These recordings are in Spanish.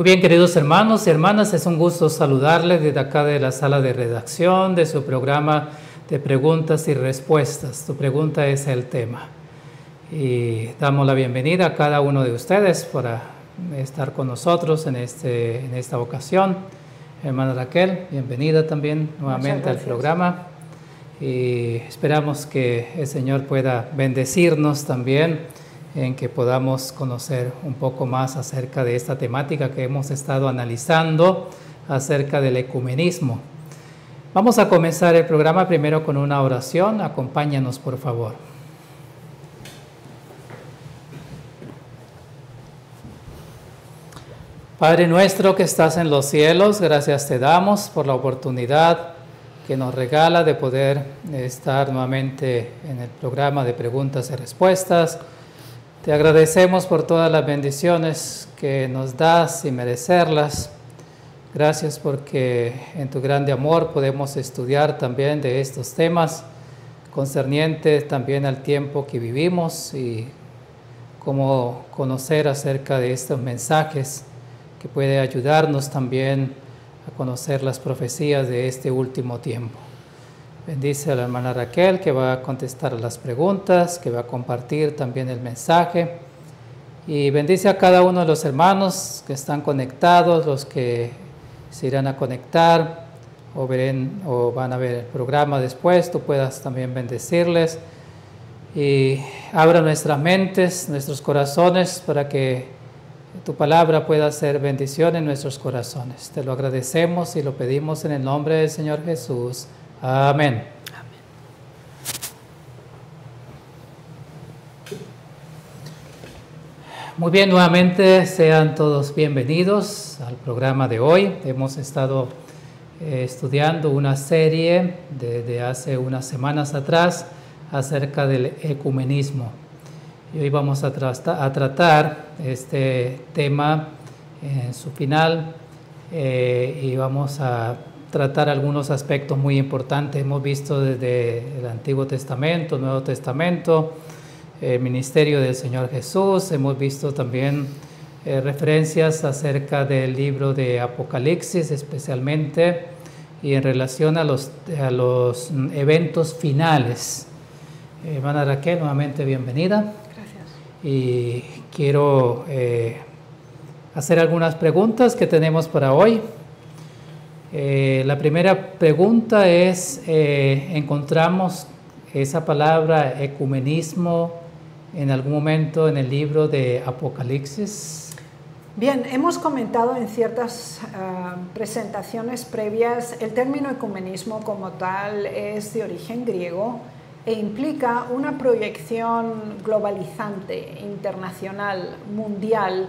Muy bien, queridos hermanos y hermanas, es un gusto saludarles desde acá de la sala de redacción de su programa de preguntas y respuestas. Tu pregunta es el tema. Y damos la bienvenida a cada uno de ustedes para estar con nosotros en esta ocasión. Hermana Raquel, bienvenida también nuevamente al programa. Y esperamos que el Señor pueda bendecirnos también en que podamos conocer un poco más acerca de esta temática que hemos estado analizando acerca del ecumenismo. Vamos a comenzar el programa primero con una oración. Acompáñanos, por favor. Padre nuestro que estás en los cielos, gracias te damos por la oportunidad que nos regala de poder estar nuevamente en el programa de preguntas y respuestas. Te agradecemos por todas las bendiciones que nos das sin merecerlas. Gracias porque en tu grande amor podemos estudiar también de estos temas concernientes también al tiempo que vivimos y cómo conocer acerca de estos mensajes que puede ayudarnos también a conocer las profecías de este último tiempo. Bendice a la hermana Raquel que va a contestar las preguntas, que va a compartir también el mensaje. Y bendice a cada uno de los hermanos que están conectados, los que se irán a conectar o van a ver el programa después. Tú puedas también bendecirles. Y abra nuestras mentes, nuestros corazones para que tu palabra pueda ser bendición en nuestros corazones. Te lo agradecemos y lo pedimos en el nombre del Señor Jesús. Amén. Muy bien, nuevamente sean todos bienvenidos al programa de hoy. Hemos estado estudiando una serie desde hace unas semanas atrás acerca del ecumenismo. Y hoy vamos a tratar este tema en su final y vamos a tratar algunos aspectos muy importantes. Hemos visto desde el Antiguo Testamento, el Nuevo Testamento, el ministerio del Señor Jesús. Hemos visto también referencias acerca del libro de Apocalipsis, especialmente, y en relación a los eventos finales. Hermana Raquel, nuevamente bienvenida. Gracias. Y quiero hacer algunas preguntas que tenemos para hoy. La primera pregunta es, ¿encontramos esa palabra ecumenismo en algún momento en el libro de Apocalipsis? Bien, hemos comentado en ciertas presentaciones previas, el término ecumenismo como tal es de origen griego e implica una proyección globalizante, internacional, mundial,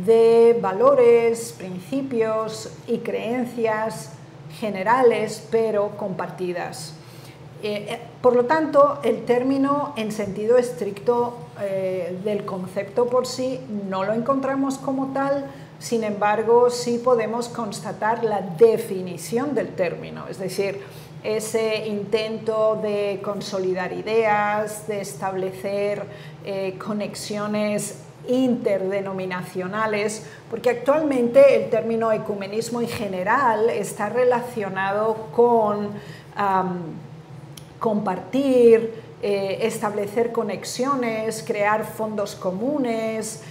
de valores, principios y creencias generales pero compartidas. Por lo tanto, el término en sentido estricto del concepto por sí no lo encontramos como tal, sin embargo sí podemos constatar la definición del término, es decir, ese intento de consolidar ideas, de establecer conexiones interdenominacionales, porque actualmente el término ecumenismo en general está relacionado con compartir, establecer conexiones, crear fondos comunes,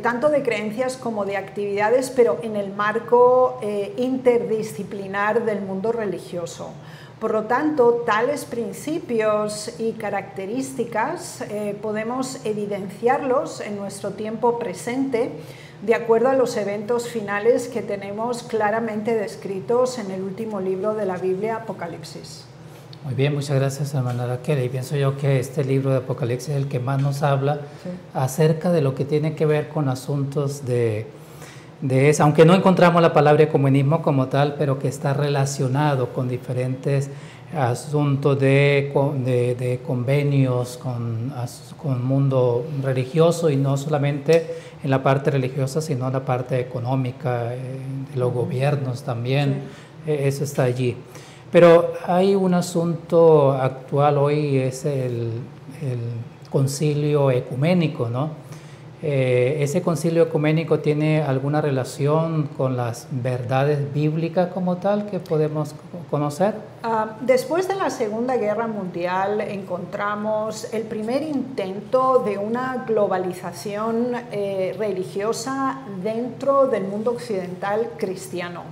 tanto de creencias como de actividades, pero en el marco interdisciplinar del mundo religioso. Por lo tanto, tales principios y características podemos evidenciarlos en nuestro tiempo presente de acuerdo a los eventos finales que tenemos claramente descritos en el último libro de la Biblia, Apocalipsis. Muy bien, muchas gracias, hermana Raquel. Y pienso yo que este libro de Apocalipsis es el que más nos habla acerca de lo que tiene que ver con asuntos de eso, aunque no encontramos la palabra ecumenismo como tal, pero que está relacionado con diferentes asuntos de convenios con mundo religioso, y no solamente en la parte religiosa, sino en la parte económica, de los gobiernos también. Eso está allí. Pero hay un asunto actual hoy, es el concilio ecuménico, ¿no? ¿Ese concilio ecuménico tiene alguna relación con las verdades bíblicas como tal que podemos conocer? Después de la Segunda Guerra Mundial encontramos el primer intento de una globalización religiosa dentro del mundo occidental cristiano.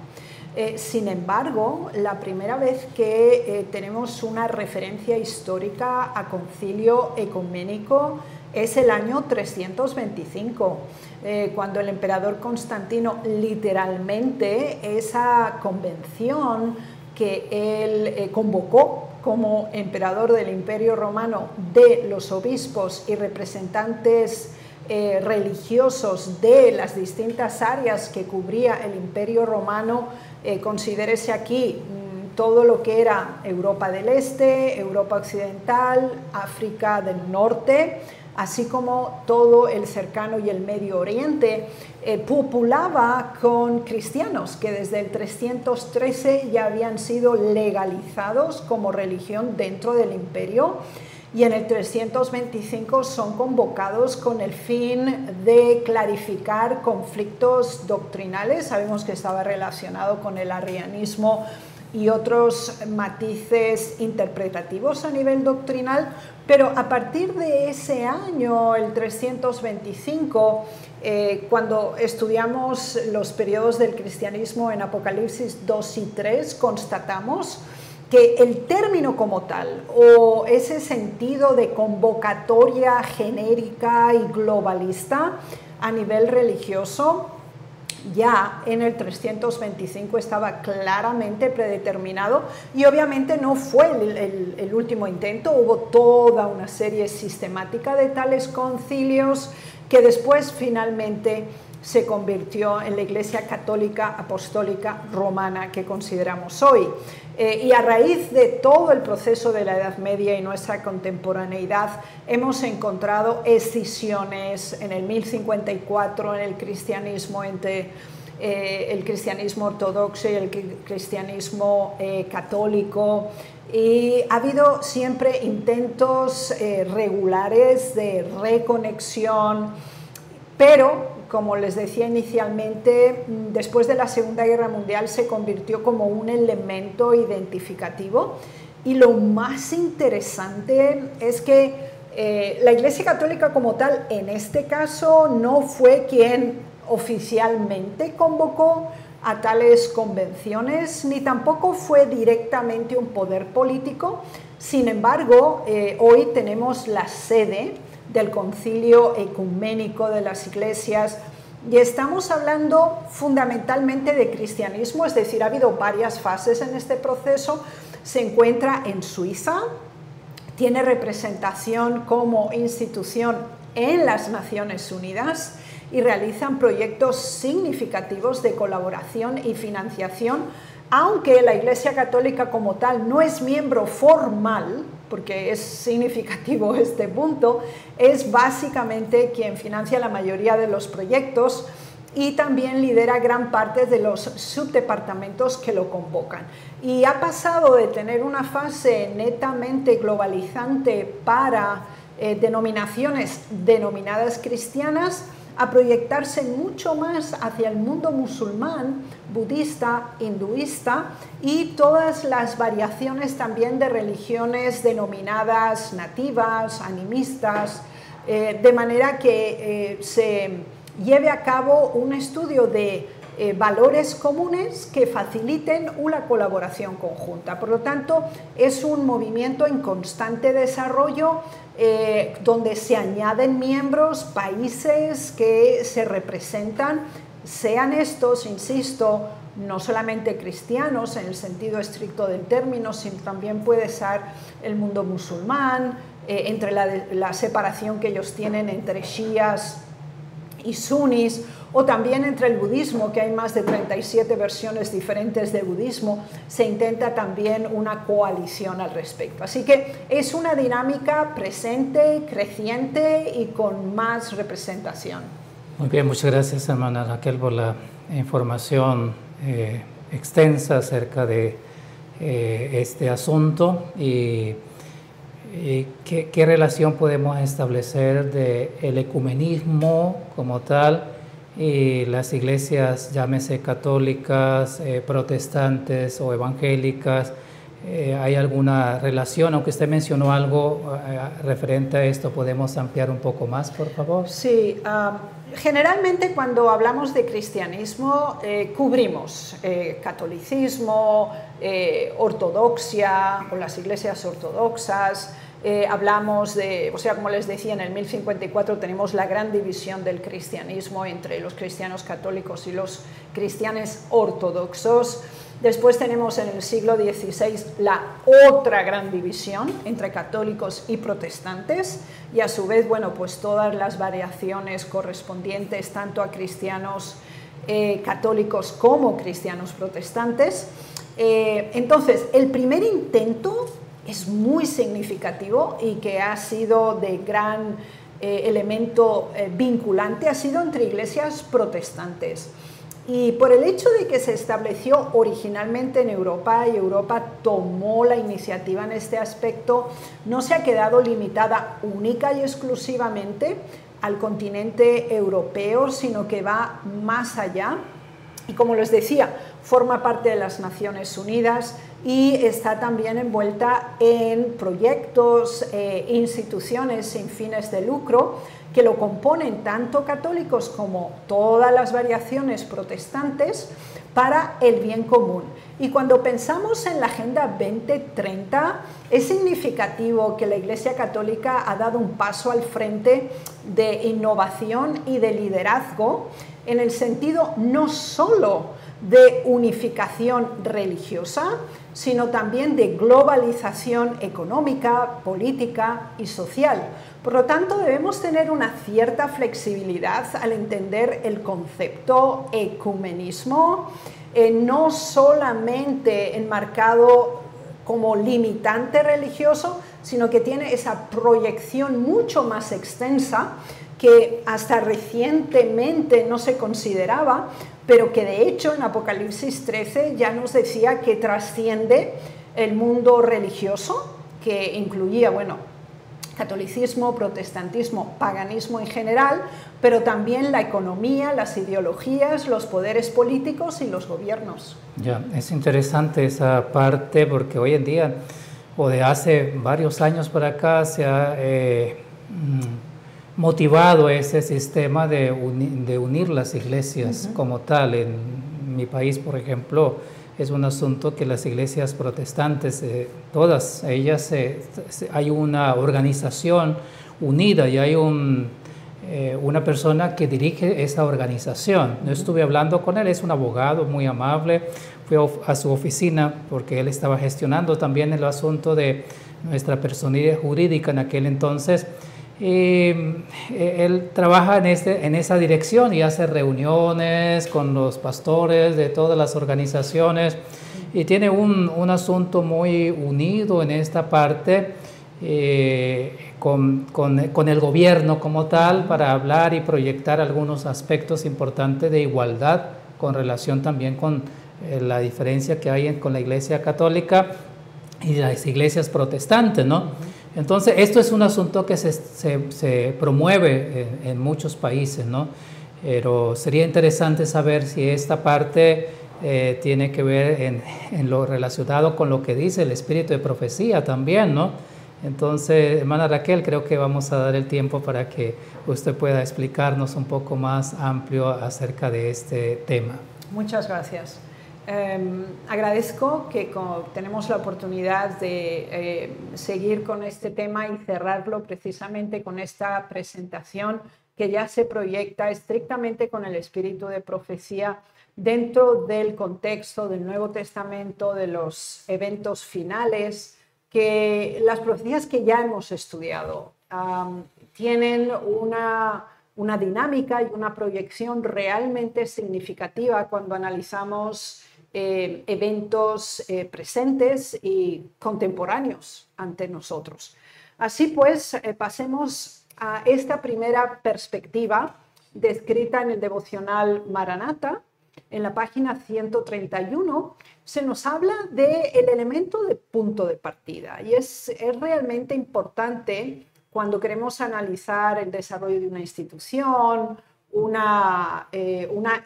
Sin embargo, la primera vez que tenemos una referencia histórica a concilio ecuménico es el año 325, cuando el emperador Constantino literalmente esa convención que él convocó como emperador del Imperio Romano de los obispos y representantes religiosos de las distintas áreas que cubría el Imperio Romano, considérese aquí todo lo que era Europa del Este, Europa Occidental, África del Norte, así como todo el cercano y el Medio Oriente, populaba con cristianos que desde el 313 ya habían sido legalizados como religión dentro del imperio, y en el 325 son convocados con el fin de clarificar conflictos doctrinales. Sabemos que estaba relacionado con el arrianismo y otros matices interpretativos a nivel doctrinal, pero a partir de ese año, el 325, cuando estudiamos los periodos del cristianismo en Apocalipsis 2 y 3, constatamos que el término como tal, o ese sentido de convocatoria genérica y globalista a nivel religioso, ya en el 325 estaba claramente predeterminado, y obviamente no fue el último intento. Hubo toda una serie sistemática de tales concilios que después finalmente se convirtió en la Iglesia Católica Apostólica Romana que consideramos hoy. Y a raíz de todo el proceso de la Edad Media y nuestra contemporaneidad, hemos encontrado escisiones en el 1054 en el cristianismo entre el cristianismo ortodoxo y el cristianismo católico, y ha habido siempre intentos regulares de reconexión, pero como les decía inicialmente, después de la Segunda Guerra Mundial se convirtió como un elemento identificativo, y lo más interesante es que la Iglesia Católica como tal, en este caso, no fue quien oficialmente convocó a tales convenciones, ni tampoco fue directamente un poder político. Sin embargo, hoy tenemos la sede del Concilio Ecuménico de las Iglesias, y estamos hablando fundamentalmente de cristianismo, es decir, ha habido varias fases en este proceso. Se encuentra en Suiza, tiene representación como institución en las Naciones Unidas y realizan proyectos significativos de colaboración y financiación, aunque la Iglesia Católica como tal no es miembro formal, porque es significativo este punto, es básicamente quien financia la mayoría de los proyectos y también lidera gran parte de los subdepartamentos que lo convocan. Y ha pasado de tener una fase netamente globalizante para denominaciones denominadas cristianas a proyectarse mucho más hacia el mundo musulmán, budista, hinduista y todas las variaciones también de religiones denominadas nativas, animistas, de manera que se lleve a cabo un estudio de valores comunes que faciliten una colaboración conjunta. Por lo tanto, es un movimiento en constante desarrollo, donde se añaden miembros, países que se representan, sean estos, insisto, no solamente cristianos en el sentido estricto del término, sino también puede ser el mundo musulmán, entre la separación que ellos tienen entre chiíes y sunis, o también entre el budismo, que hay más de 37 versiones diferentes de budismo, se intenta también una coalición al respecto. Así que es una dinámica presente, creciente y con más representación. Muy bien, muchas gracias, hermana Raquel, por la información extensa acerca de este asunto. Y ¿Qué relación podemos establecer del ecumenismo como tal y las iglesias, llámese católicas, protestantes o evangélicas? ¿Hay alguna relación? Aunque usted mencionó algo referente a esto, ¿podemos ampliar un poco más, por favor? Sí, generalmente cuando hablamos de cristianismo cubrimos catolicismo, ortodoxia o las iglesias ortodoxas. Hablamos de, o sea, como les decía, en el 1054 tenemos la gran división del cristianismo entre los cristianos católicos y los cristianos ortodoxos. Después tenemos en el siglo XVI la otra gran división entre católicos y protestantes y a su vez, bueno, pues todas las variaciones correspondientes tanto a cristianos católicos como cristianos protestantes. Entonces, el primer intento es muy significativo y que ha sido de gran elemento vinculante, ha sido entre iglesias protestantes. Y por el hecho de que se estableció originalmente en Europa y Europa tomó la iniciativa en este aspecto, no se ha quedado limitada única y exclusivamente al continente europeo, sino que va más allá. Y como les decía, forma parte de las Naciones Unidas y está también envuelta en proyectos, instituciones sin fines de lucro que lo componen tanto católicos como todas las variaciones protestantes para el bien común. Y cuando pensamos en la Agenda 2030, es significativo que la Iglesia Católica ha dado un paso al frente de innovación y de liderazgo en el sentido no solo de unificación religiosa, sino también de globalización económica, política y social. Por lo tanto, debemos tener una cierta flexibilidad al entender el concepto ecumenismo, no solamente enmarcado como limitante religioso, sino que tiene esa proyección mucho más extensa que hasta recientemente no se consideraba, pero que de hecho en Apocalipsis 13 ya nos decía que trasciende el mundo religioso, que incluía, bueno, catolicismo, protestantismo, paganismo en general, pero también la economía, las ideologías, los poderes políticos y los gobiernos. Ya, es interesante esa parte porque hoy en día, o de hace varios años para acá, se ha motivado ese sistema de unir las iglesias como tal. En mi país, por ejemplo, es un asunto que las iglesias protestantes, todas ellas, hay una organización unida y hay una persona que dirige esa organización. No estuve hablando con él, es un abogado muy amable. Fui a su oficina porque él estaba gestionando también el asunto de nuestra personalidad jurídica en aquel entonces. Él trabaja en esa dirección y hace reuniones con los pastores de todas las organizaciones y tiene un asunto muy unido en esta parte con el gobierno como tal para hablar y proyectar algunos aspectos importantes de igualdad con relación también con la diferencia que hay con la Iglesia Católica y las iglesias protestantes, ¿no? Entonces, esto es un asunto que se promueve en muchos países, ¿no? Pero sería interesante saber si esta parte tiene que ver en lo relacionado con lo que dice el espíritu de profecía también, ¿no? Entonces, hermana Raquel, creo que vamos a dar el tiempo para que usted pueda explicarnos un poco más amplio acerca de este tema. Muchas gracias. Agradezco que tenemos la oportunidad de seguir con este tema y cerrarlo precisamente con esta presentación que ya se proyecta estrictamente con el espíritu de profecía dentro del contexto del Nuevo Testamento, de los eventos finales, que las profecías que ya hemos estudiado tienen una dinámica y una proyección realmente significativa cuando analizamos eventos presentes y contemporáneos ante nosotros. Así pues, pasemos a esta primera perspectiva descrita en el devocional Maranata en la página 131, se nos habla del elemento de punto de partida. Y es realmente importante cuando queremos analizar el desarrollo de una institución, una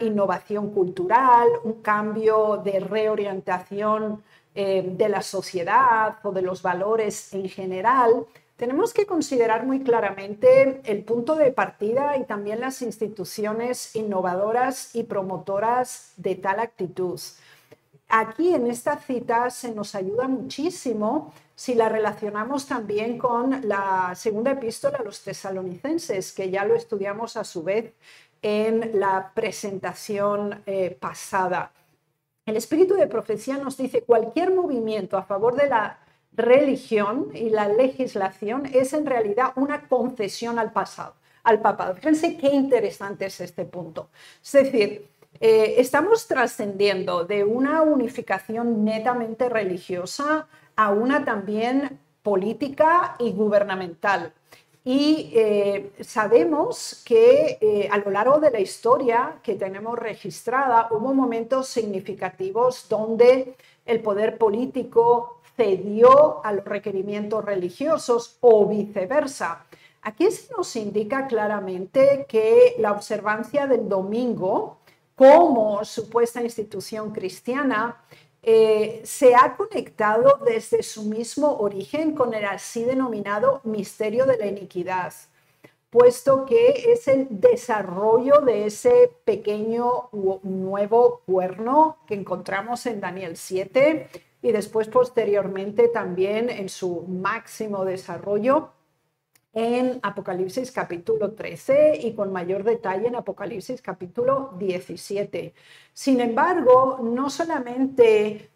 innovación cultural, un cambio de reorientación de la sociedad o de los valores en general. Tenemos que considerar muy claramente el punto de partida y también las instituciones innovadoras y promotoras de tal actitud. Aquí en esta cita se nos ayuda muchísimo si la relacionamos también con la segunda epístola a los tesalonicenses, que ya lo estudiamos a su vez en la presentación pasada. El espíritu de profecía nos dice: cualquier movimiento a favor de la religión y la legislación es en realidad una concesión al papado. Fíjense qué interesante es este punto. Es decir, estamos trascendiendo de una unificación netamente religiosa a una también política y gubernamental. Y sabemos que a lo largo de la historia que tenemos registrada hubo momentos significativos donde el poder político cedió a los requerimientos religiosos o viceversa. Aquí se nos indica claramente que la observancia del domingo como supuesta institución cristiana se ha conectado desde su mismo origen con el así denominado misterio de la iniquidad, puesto que es el desarrollo de ese pequeño nuevo cuerno que encontramos en Daniel 7 y después posteriormente también en su máximo desarrollo en Apocalipsis capítulo 13 y con mayor detalle en Apocalipsis capítulo 17. Sin embargo, no solamente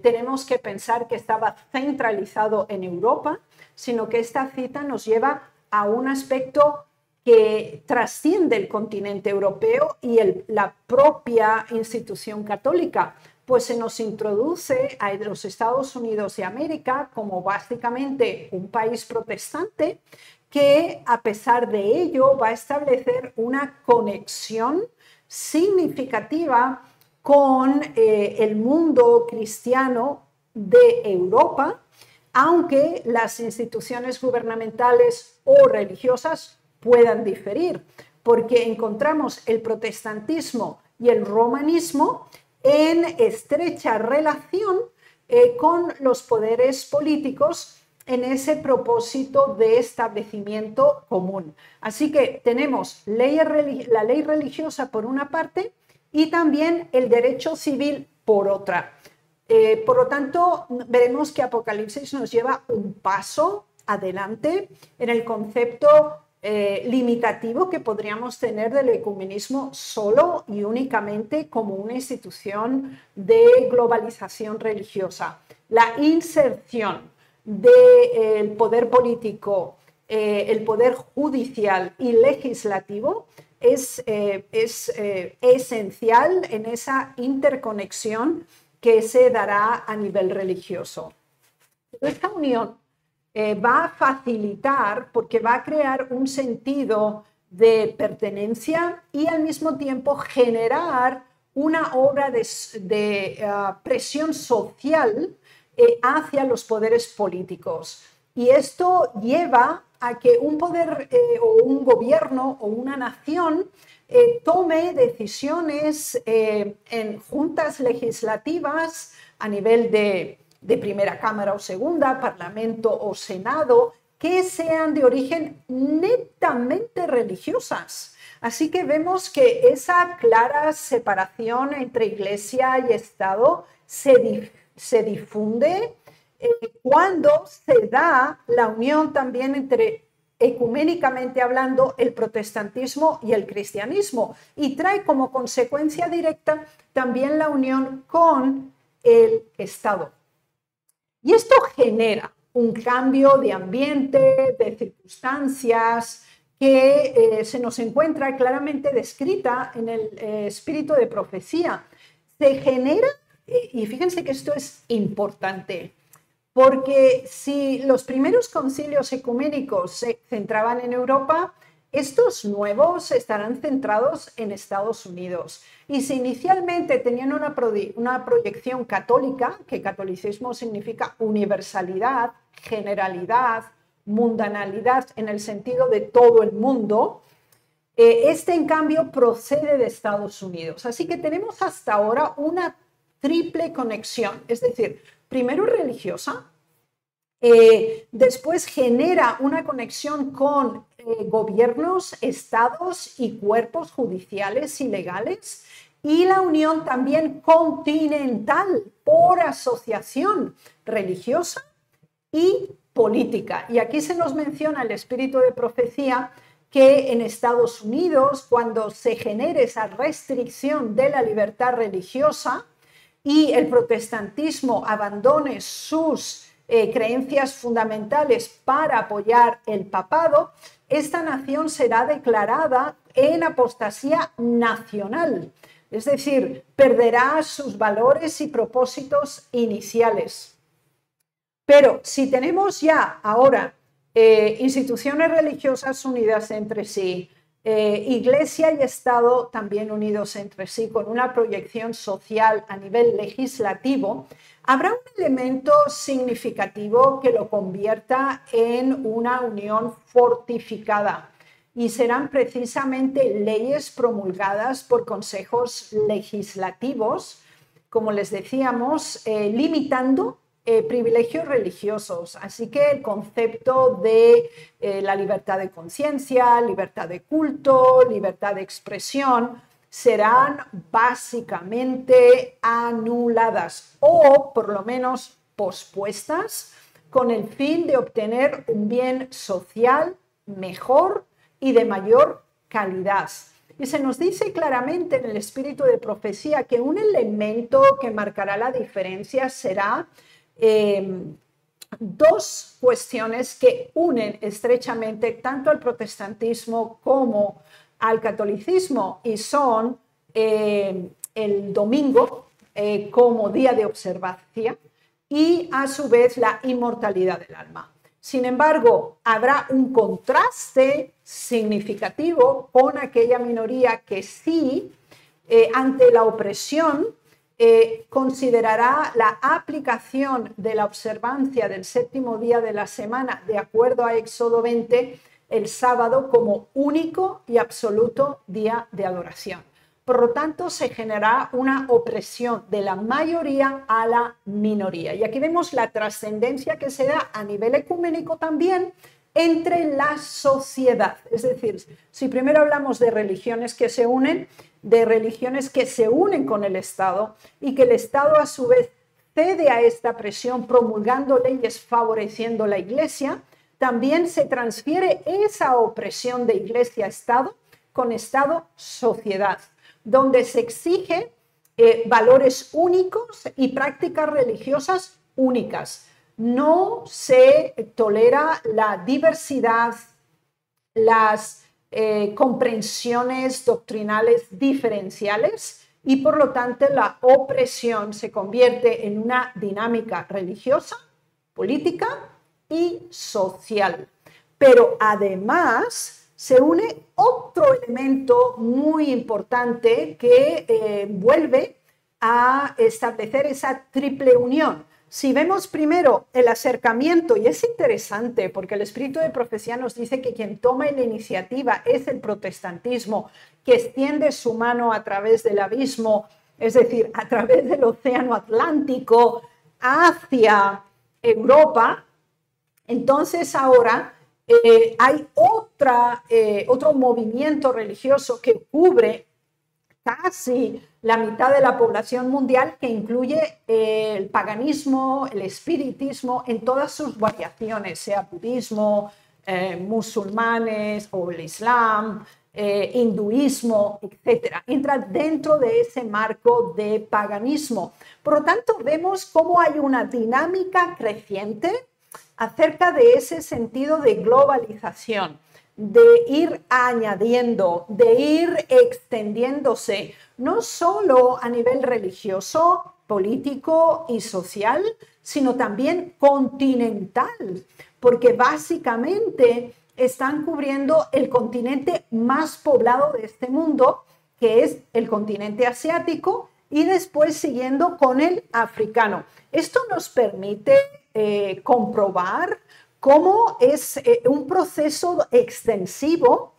tenemos que pensar que estaba centralizado en Europa, sino que esta cita nos lleva a un aspecto que trasciende el continente europeo y la propia institución católica, pues se nos introduce a los Estados Unidos de América como básicamente un país protestante que, a pesar de ello, va a establecer una conexión significativa con el mundo cristiano de Europa, aunque las instituciones gubernamentales o religiosas puedan diferir, porque encontramos el protestantismo y el romanismo en estrecha relación con los poderes políticos en ese propósito de establecimiento común. Así que tenemos la ley religiosa por una parte y también el derecho civil por otra. Por lo tanto, veremos que Apocalipsis nos lleva un paso adelante en el concepto limitativo que podríamos tener del ecumenismo solo y únicamente como una institución de globalización religiosa. La inserción del poder político, el poder judicial y legislativo es esencial en esa interconexión que se dará a nivel religioso. Esta unión va a facilitar porque va a crear un sentido de pertenencia y al mismo tiempo generar una obra de presión social hacia los poderes políticos. Y esto lleva a que un poder o un gobierno o una nación tome decisiones en juntas legislativas a nivel de primera cámara o segunda, parlamento o senado, que sean de origen netamente religiosas. Así que vemos que esa clara separación entre iglesia y Estado se difunde cuando se da la unión también entre, ecuménicamente hablando, el protestantismo y el cristianismo, y trae como consecuencia directa también la unión con el Estado. Y esto genera un cambio de ambiente, de circunstancias, que se nos encuentra claramente descrita en el espíritu de profecía. Se genera, y fíjense que esto es importante, porque si los primeros concilios ecuménicos se centraban en Europa, Estos nuevos estarán centrados en Estados Unidos y si inicialmente tenían una proyección católica, que catolicismo significa universalidad, generalidad, mundanalidad en el sentido de todo el mundo, este en cambio procede de Estados Unidos. Así que tenemos hasta ahora una triple conexión, es decir, primero religiosa, después genera una conexión con gobiernos, estados y cuerpos judiciales y legales, y la unión también continental por asociación religiosa y política. Y aquí se nos menciona el espíritu de profecía que en Estados Unidos, cuando se genere esa restricción de la libertad religiosa y el protestantismo abandone sus creencias fundamentales para apoyar el papado, esta nación será declarada en apostasía nacional, es decir, perderá sus valores y propósitos iniciales. Pero si tenemos ya ahora instituciones religiosas unidas entre sí, Iglesia y Estado también unidos entre sí, con una proyección social a nivel legislativo, habrá un elemento significativo que lo convierta en una unión fortificada y serán precisamente leyes promulgadas por consejos legislativos, como les decíamos, limitando privilegios religiosos. Así que el concepto de la libertad de conciencia, libertad de culto, libertad de expresión, serán básicamente anuladas o por lo menos pospuestas con el fin de obtener un bien social mejor y de mayor calidad. Y se nos dice claramente en el espíritu de profecía que un elemento que marcará la diferencia será dos cuestiones que unen estrechamente tanto al protestantismo como al catolicismo y son el domingo como día de observancia y a su vez la inmortalidad del alma. Sin embargo, habrá un contraste significativo con aquella minoría que sí, ante la opresión, considerará la aplicación de la observancia del séptimo día de la semana, de acuerdo a Éxodo 20, el sábado como único y absoluto día de adoración. Por lo tanto, se generará una opresión de la mayoría a la minoría. Y aquí vemos la trascendencia que se da a nivel ecuménico también entre la sociedad. Es decir, si primero hablamos de religiones que se unen, con el Estado y que el Estado a su vez cede a esta presión promulgando leyes favoreciendo la Iglesia, también se transfiere esa opresión de Iglesia-Estado con Estado-sociedad, donde se exige valores únicos y prácticas religiosas únicas. No se tolera la diversidad, las comprensiones doctrinales diferenciales y por lo tanto la opresión se convierte en una dinámica religiosa, política y social. Pero además se une otro elemento muy importante que vuelve a establecer esa triple unión. Si vemos primero el acercamiento, y es interesante porque el espíritu de profecía nos dice que quien toma la iniciativa es el protestantismo, que extiende su mano a través del abismo, es decir, a través del océano Atlántico hacia Europa. Entonces ahora hay otro movimiento religioso que cubre casi la mitad de la población mundial, que incluye el paganismo, el espiritismo en todas sus variaciones, sea budismo, musulmanes o el islam, hinduismo, etc. Entra dentro de ese marco de paganismo. Por lo tanto, vemos cómo hay una dinámica creciente acerca de ese sentido de globalización, de ir añadiendo, de ir extendiéndose, no solo a nivel religioso, político y social, sino también continental, porque básicamente están cubriendo el continente más poblado de este mundo, que es el continente asiático, y después siguiendo con el africano. Esto nos permite comprobar cómo es un proceso extensivo,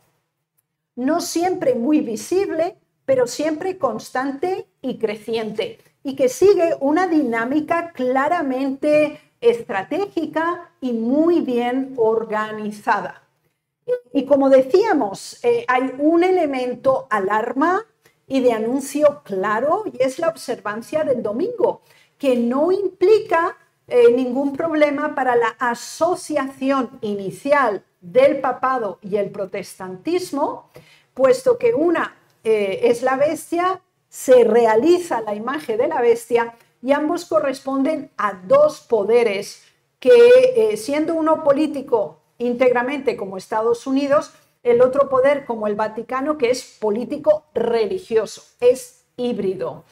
no siempre muy visible, pero siempre constante y creciente, y que sigue una dinámica claramente estratégica y muy bien organizada. Y como decíamos, hay un elemento alarma y de anuncio claro, y es la observancia del domingo, que no implica ningún problema para la asociación inicial del papado y el protestantismo, puesto que una es la bestia, se realiza la imagen de la bestia y ambos corresponden a dos poderes que, siendo uno político íntegramente como Estados Unidos, el otro poder como el Vaticano, que es político religioso, es híbrido.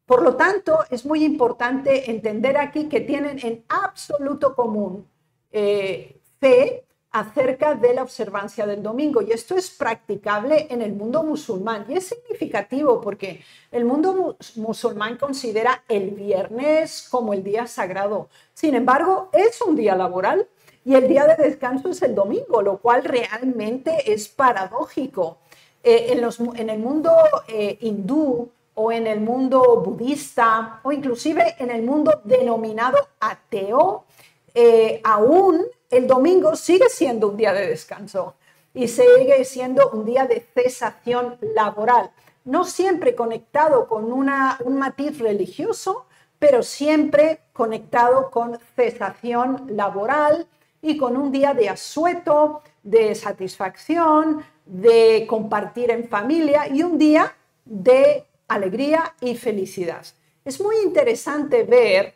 Por lo tanto, es muy importante entender aquí que tienen en absoluto común fe acerca de la observancia del domingo, y esto es practicable en el mundo musulmán, y es significativo porque el mundo musulmán considera el viernes como el día sagrado. Sin embargo, es un día laboral y el día de descanso es el domingo, lo cual realmente es paradójico. En el mundo hindú o en el mundo budista o inclusive en el mundo denominado ateo, aún el domingo sigue siendo un día de descanso y sigue siendo un día de cesación laboral, no siempre conectado con un matiz religioso, pero siempre conectado con cesación laboral y con un día de asueto, de satisfacción, de compartir en familia y un día de alegría y felicidad. Es muy interesante ver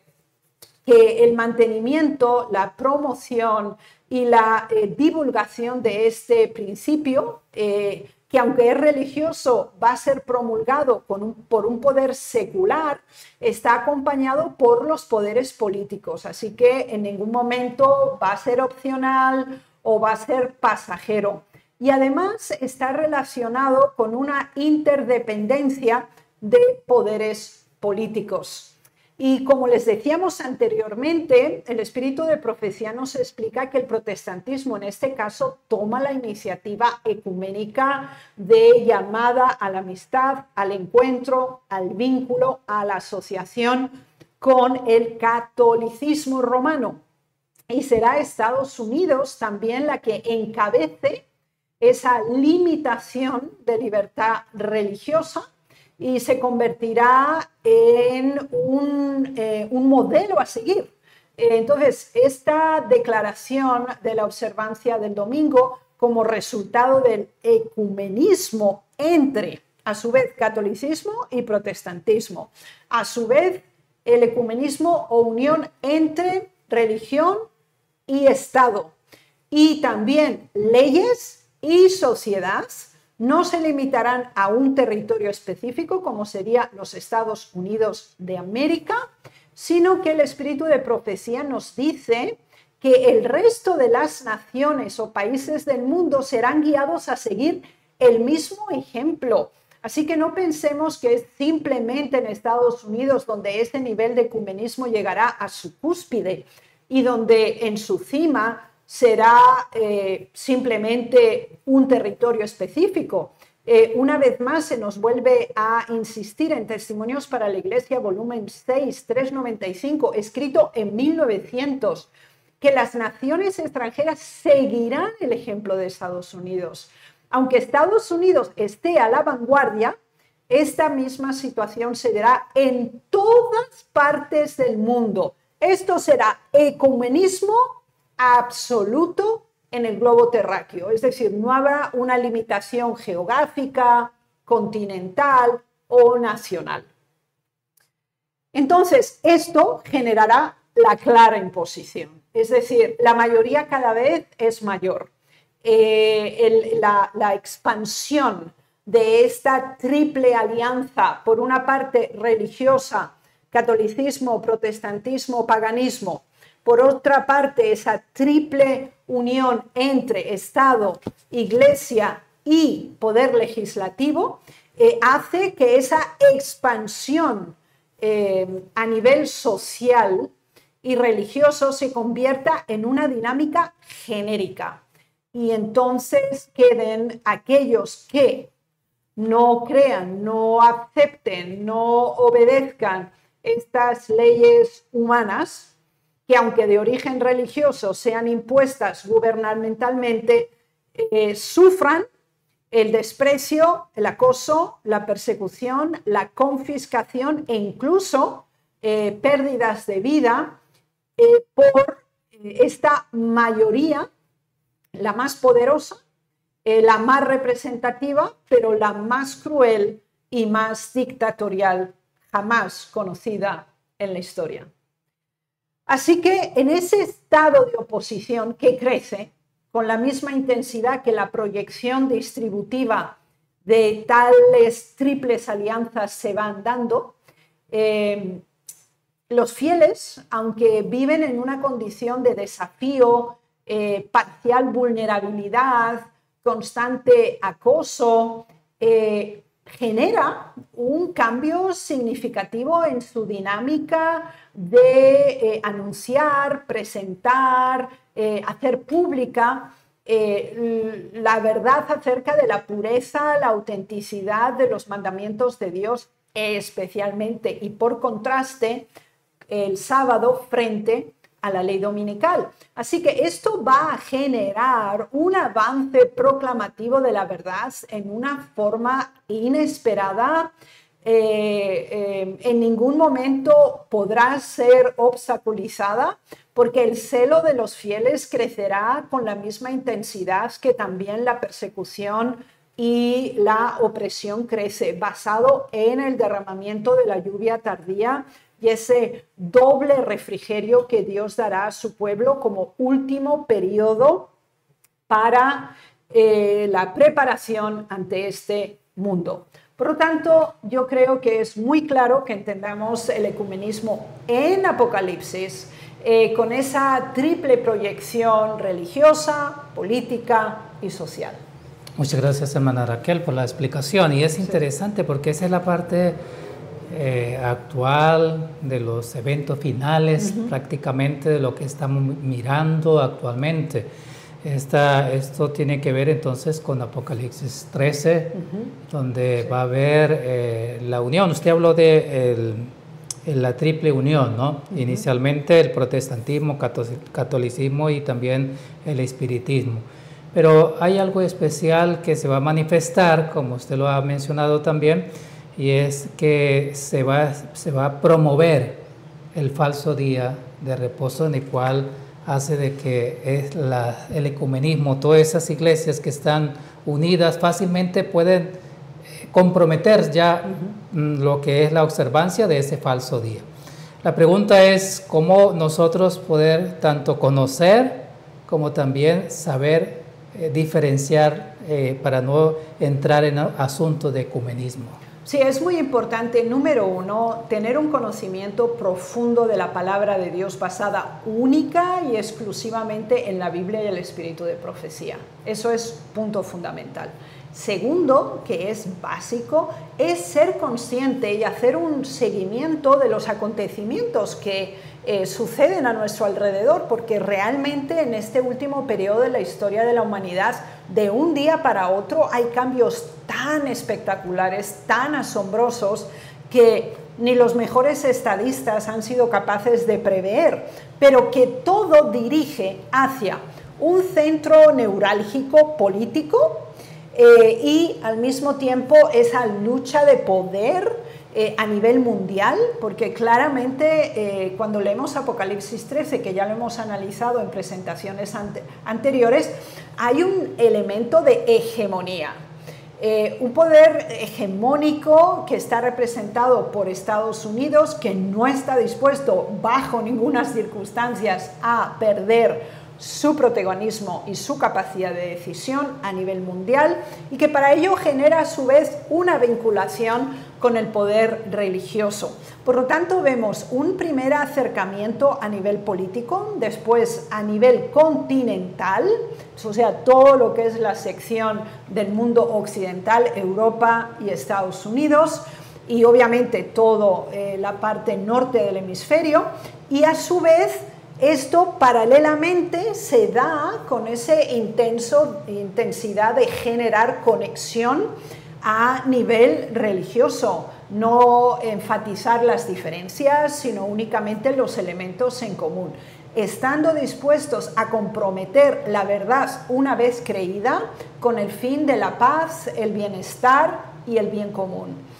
que el mantenimiento, la promoción y la divulgación de este principio, que aunque es religioso, va a ser promulgado por un poder secular, está acompañado por los poderes políticos. Así que en ningún momento va a ser opcional o va a ser pasajero. Y además está relacionado con una interdependencia de poderes políticos. Y como les decíamos anteriormente, el espíritu de profecía nos explica que el protestantismo en este caso toma la iniciativa ecuménica de llamada a la amistad, al encuentro, al vínculo, a la asociación con el catolicismo romano. Y será Estados Unidos también la que encabece esa limitación de libertad religiosa y se convertirá en un modelo a seguir. Entonces, esta declaración de la observancia del domingo como resultado del ecumenismo entre, a su vez, catolicismo y protestantismo, a su vez, el ecumenismo o unión entre religión y Estado, y también leyes y sociedad, no se limitarán a un territorio específico, como sería los Estados Unidos de América, sino que el espíritu de profecía nos dice que el resto de las naciones o países del mundo serán guiados a seguir el mismo ejemplo. Así que no pensemos que es simplemente en Estados Unidos donde ese nivel de ecumenismo llegará a su cúspide y donde en su cima será simplemente un territorio específico. Una vez más se nos vuelve a insistir en Testimonios para la Iglesia, volumen 6, 395, escrito en 1900, que las naciones extranjeras seguirán el ejemplo de Estados Unidos. Aunque Estados Unidos esté a la vanguardia, esta misma situación se dará en todas partes del mundo. Esto será ecumenismo absoluto en el globo terráqueo, es decir, no habrá una limitación geográfica, continental o nacional. Entonces, esto generará la clara imposición, es decir, la mayoría cada vez es mayor. La expansión de esta triple alianza, por una parte religiosa, catolicismo, protestantismo, paganismo, por otra parte, esa triple unión entre Estado, Iglesia y poder legislativo, hace que esa expansión a nivel social y religioso se convierta en una dinámica genérica. Y entonces queden aquellos que no crean, no acepten, no obedezcan estas leyes humanas, que aunque de origen religioso sean impuestas gubernamentalmente, sufran el desprecio, el acoso, la persecución, la confiscación e incluso pérdidas de vida por esta mayoría, la más poderosa, la más representativa, pero la más cruel y más dictatorial jamás conocida en la historia. Así que en ese estado de oposición que crece con la misma intensidad que la proyección distributiva de tales triples alianzas se van dando, los fieles, aunque viven en una condición de desafío, parcial vulnerabilidad, constante acoso, genera un cambio significativo en su dinámica de anunciar, presentar, hacer pública la verdad acerca de la pureza, la autenticidad de los mandamientos de Dios, especialmente y por contraste el sábado frente a la ley dominical. Así que esto va a generar un avance proclamativo de la verdad en una forma inesperada. En ningún momento podrá ser obstaculizada, porque el celo de los fieles crecerá con la misma intensidad que también la persecución y la opresión crece, basado en el derramamiento de la lluvia tardía y ese doble refrigerio que Dios dará a su pueblo como último periodo para la preparación ante este mundo. Por lo tanto, yo creo que es muy claro que entendamos el ecumenismo en Apocalipsis con esa triple proyección religiosa, política y social. Muchas gracias, hermana Raquel, por la explicación. Y es interesante porque esa es la parte actual de los eventos finales, prácticamente de lo que estamos mirando actualmente. Esto tiene que ver entonces con Apocalipsis 13, donde va a haber la unión. Usted habló de la triple unión, ¿no? Inicialmente el protestantismo, catolicismo y también el espiritismo. Pero hay algo especial que se va a manifestar, como usted lo ha mencionado también, y es que se va a promover el falso día de reposo, en el cual hace de que el ecumenismo, todas esas iglesias que están unidas fácilmente pueden comprometer ya lo que es la observancia de ese falso día. La pregunta es cómo nosotros poder tanto conocer como también saber diferenciar para no entrar en asuntos de ecumenismo. Sí, es muy importante, número uno, tener un conocimiento profundo de la palabra de Dios basada única y exclusivamente en la Biblia y el espíritu de profecía. Eso es punto fundamental. Segundo, que es básico, es ser consciente y hacer un seguimiento de los acontecimientos que suceden a nuestro alrededor, porque realmente en este último periodo de la historia de la humanidad, de un día para otro hay cambios tan espectaculares, tan asombrosos, que ni los mejores estadistas han sido capaces de prever, pero que todo dirige hacia un centro neurálgico político y al mismo tiempo esa lucha de poder a nivel mundial, porque claramente cuando leemos Apocalipsis 13, que ya lo hemos analizado en presentaciones anteriores, hay un elemento de hegemonía, un poder hegemónico que está representado por Estados Unidos, que no está dispuesto bajo ninguna circunstancia a perder su protagonismo y su capacidad de decisión a nivel mundial y que para ello genera a su vez una vinculación con el poder religioso. Por lo tanto, vemos un primer acercamiento a nivel político, después a nivel continental, o sea, todo lo que es la sección del mundo occidental, Europa y Estados Unidos, y obviamente toda la parte norte del hemisferio, y a su vez esto paralelamente se da con esa intensidad de generar conexión a nivel religioso, no enfatizar las diferencias, sino únicamente los elementos en común, estando dispuestos a comprometer la verdad una vez creída con el fin de la paz, el bienestar y el bien común.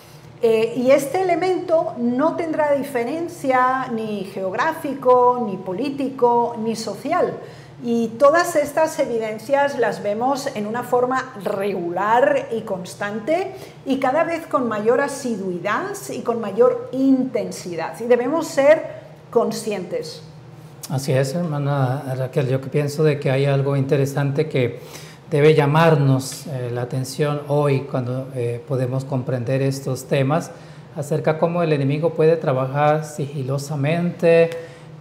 Y este elemento no tendrá diferencia ni geográfico, ni político, ni social. Y todas estas evidencias las vemos en una forma regular y constante y cada vez con mayor asiduidad y con mayor intensidad. Y debemos ser conscientes. Así es, hermana Raquel. Yo pienso de que hay algo interesante que debe llamarnos la atención hoy cuando podemos comprender estos temas acerca de cómo el enemigo puede trabajar sigilosamente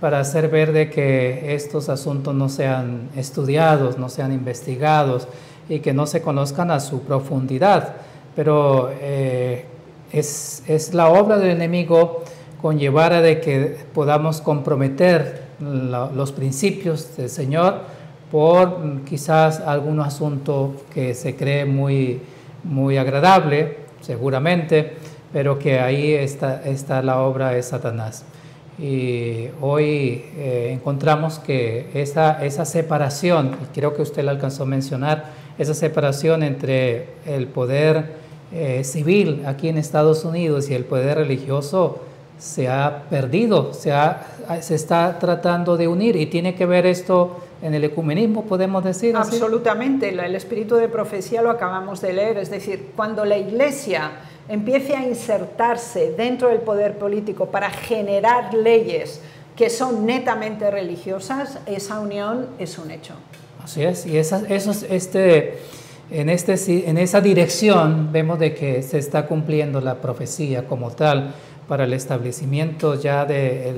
para hacer ver de que estos asuntos no sean estudiados, no sean investigados y que no se conozcan a su profundidad. Pero es la obra del enemigo conllevar a de que podamos comprometer los principios del Señor por quizás algún asunto que se cree muy agradable, seguramente, pero que ahí está la obra de Satanás. Y hoy encontramos que esa separación, creo que usted la alcanzó a mencionar, esa separación entre el poder civil aquí en Estados Unidos y el poder religioso se ha perdido, se está tratando de unir, y tiene que ver esto en el ecumenismo, podemos decir así. Absolutamente, el espíritu de profecía lo acabamos de leer, es decir, cuando la Iglesia empiece a insertarse dentro del poder político para generar leyes que son netamente religiosas, esa unión es un hecho. Así es, y en esa dirección vemos de que se está cumpliendo la profecía como tal para el establecimiento ya de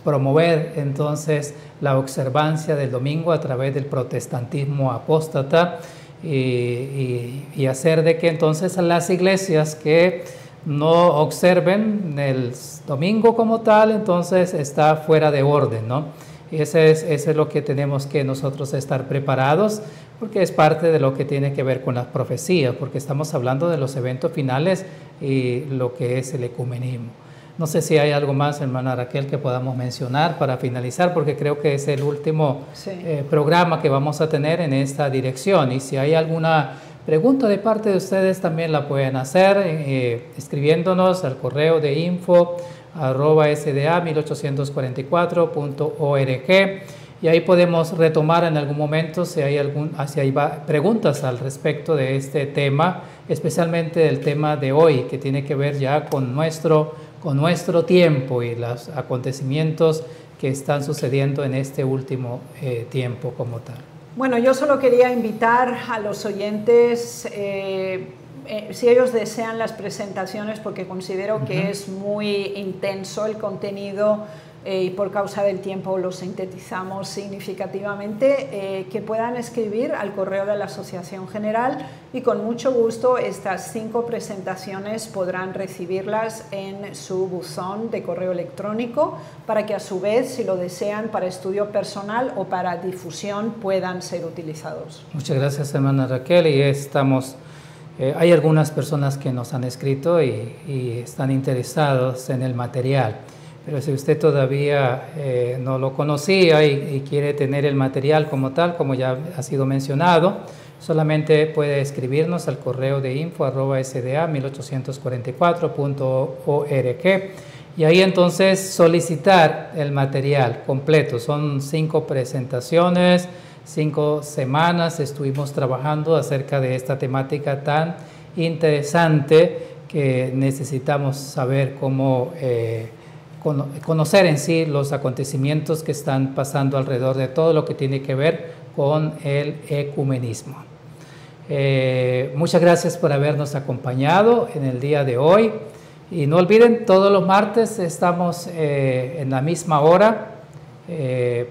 promover entonces la observancia del domingo a través del protestantismo apóstata y hacer de que entonces las iglesias que no observen el domingo como tal, entonces está fuera de orden, ¿no? Y eso es lo que tenemos que nosotros estar preparados, porque es parte de lo que tiene que ver con las profecías, porque estamos hablando de los eventos finales y lo que es el ecumenismo. No sé si hay algo más, hermana Raquel, que podamos mencionar para finalizar, porque creo que es el último programa que vamos a tener en esta dirección. Y si hay alguna pregunta de parte de ustedes, también la pueden hacer escribiéndonos al correo de info@sda1844.org, y ahí podemos retomar en algún momento si hay preguntas al respecto de este tema, especialmente el tema de hoy, que tiene que ver ya con nuestro tiempo y los acontecimientos que están sucediendo en este último tiempo como tal. Bueno, yo solo quería invitar a los oyentes, si ellos desean las presentaciones, porque considero que es muy intenso el contenido y por causa del tiempo lo sintetizamos significativamente, que puedan escribir al correo de la Asociación General, y con mucho gusto estas 5 presentaciones podrán recibirlas en su buzón de correo electrónico, para que a su vez, si lo desean para estudio personal o para difusión, puedan ser utilizados. Muchas gracias, hermana Raquel, y hay algunas personas que nos han escrito y están interesados en el material. Pero si usted todavía no lo conocía y quiere tener el material como tal, como ya ha sido mencionado, solamente puede escribirnos al correo de info@sda1844.org, y ahí entonces solicitar el material completo. Son 5 presentaciones, 5 semanas estuvimos trabajando acerca de esta temática tan interesante que necesitamos saber cómo conocer en sí los acontecimientos que están pasando alrededor de todo lo que tiene que ver con el ecumenismo. Muchas gracias por habernos acompañado en el día de hoy. Y no olviden, todos los martes estamos en la misma hora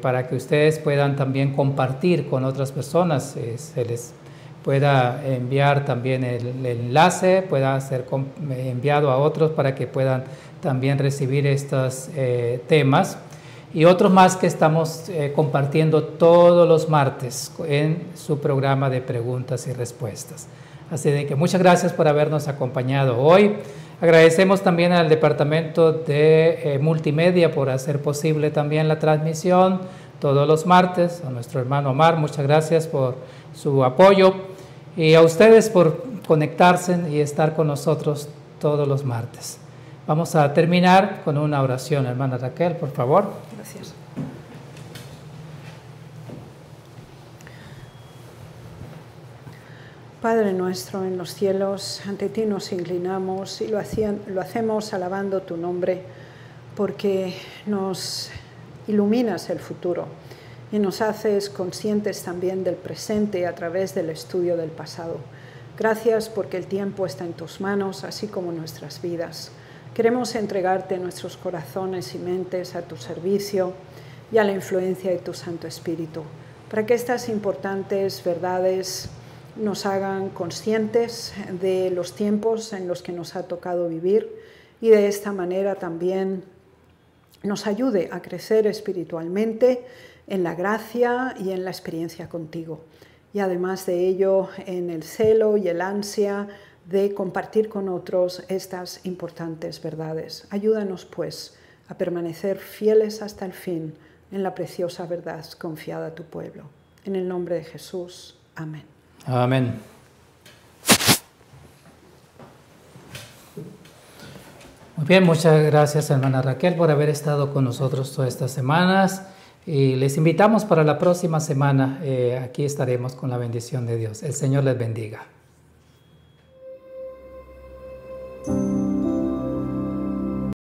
para que ustedes puedan también compartir con otras personas. Se les pueda enviar también el enlace, pueda ser enviado a otros para que puedan también recibir estos temas y otros más que estamos compartiendo todos los martes en su programa de preguntas y respuestas. Así de que muchas gracias por habernos acompañado hoy. Agradecemos también al Departamento de Multimedia por hacer posible también la transmisión todos los martes. A nuestro hermano Omar, muchas gracias por su apoyo. Y a ustedes por conectarse y estar con nosotros todos los martes. Vamos a terminar con una oración. Hermana Raquel, por favor. Gracias. Padre nuestro en los cielos, ante ti nos inclinamos y lo hacemos alabando tu nombre, porque nos iluminas el futuro y nos haces conscientes también del presente a través del estudio del pasado. Gracias porque el tiempo está en tus manos, así como nuestras vidas. Queremos entregarte nuestros corazones y mentes a tu servicio y a la influencia de tu Santo Espíritu, para que estas importantes verdades nos hagan conscientes de los tiempos en los que nos ha tocado vivir y de esta manera también nos ayude a crecer espiritualmente en la gracia y en la experiencia contigo. Y además de ello, en el celo y el ansia de compartir con otros estas importantes verdades. Ayúdanos, pues, a permanecer fieles hasta el fin en la preciosa verdad confiada a tu pueblo. En el nombre de Jesús. Amén. Amén. Muy bien, muchas gracias, hermana Raquel, por haber estado con nosotros todas estas semanas. Y les invitamos para la próxima semana. Aquí estaremos con la bendición de Dios. El Señor les bendiga.